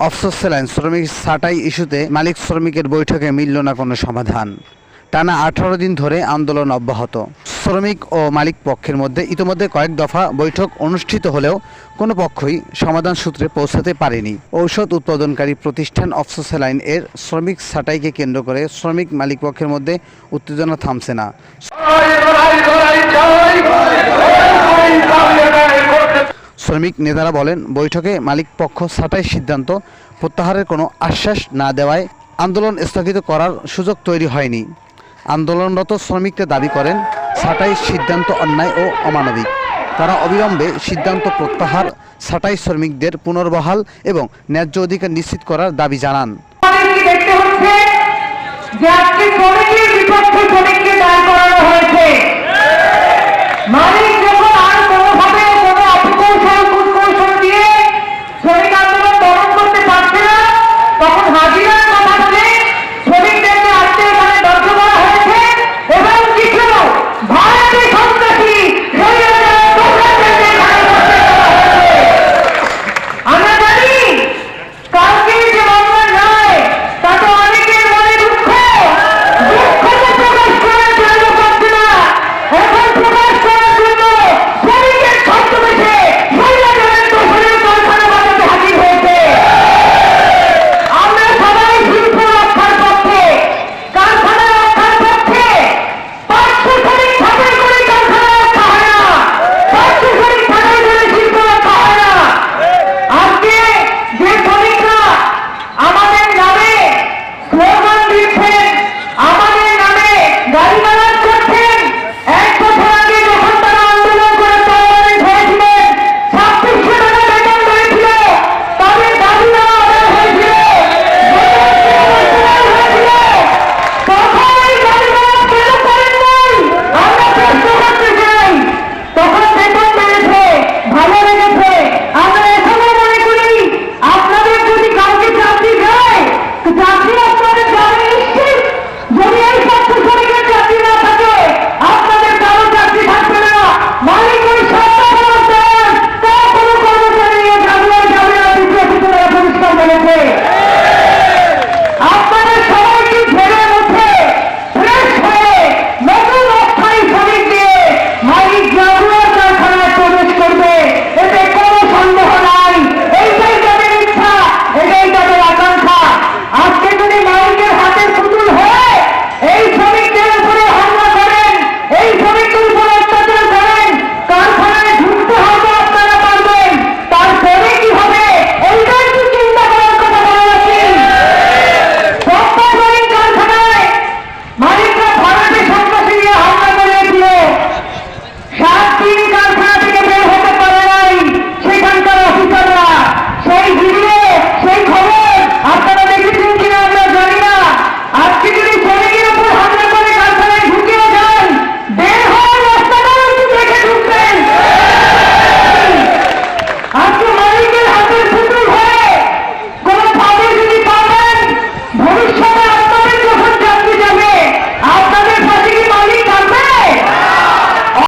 অফসোস saline শ্রমিক ছাঁটাই ইস্যুতে মালিক শ্রমিকের বৈঠকে মিলল না কোনো সমাধান। টানা 18 দিন ধরে আন্দোলন অব্যাহত। শ্রমিক ও মালিক পক্ষের মধ্যে ইতিমধ্যে কয়েক দফা বৈঠক অনুষ্ঠিত হলেও কোনো পক্ষই সমাধান সূত্রে পৌঁছাতে পারেনি। ঔষধ উৎপাদনকারী প্রতিষ্ঠান অফসোস স্যালাইন এর শ্রমিক ছাঁটাইকে কেন্দ্র করে শ্রমিক মালিক পক্ষের মধ্যে উত্তেজনা থামছে না। শ্রমিক নেতারা বলেন, বৈঠকে মালিক পক্ষ ছাঁটাইয়ের সিদ্ধান্ত প্রত্যাহারের কোনো আশ্বাস না দেওয়ায় আন্দোলন স্থগিত করার সুযোগ তৈরি হয়নি। আন্দোলনরত শ্রমিকরা দাবি করেন, ছাঁটাইয়ের সিদ্ধান্ত অন্যায় ও অমানবিক। তারা অবিলম্বে সিদ্ধান্ত প্রত্যাহার, ছাঁটাই শ্রমিকদের পুনর্বহাল এবং ন্যায্য অধিকার নিশ্চিত করার দাবি জানান।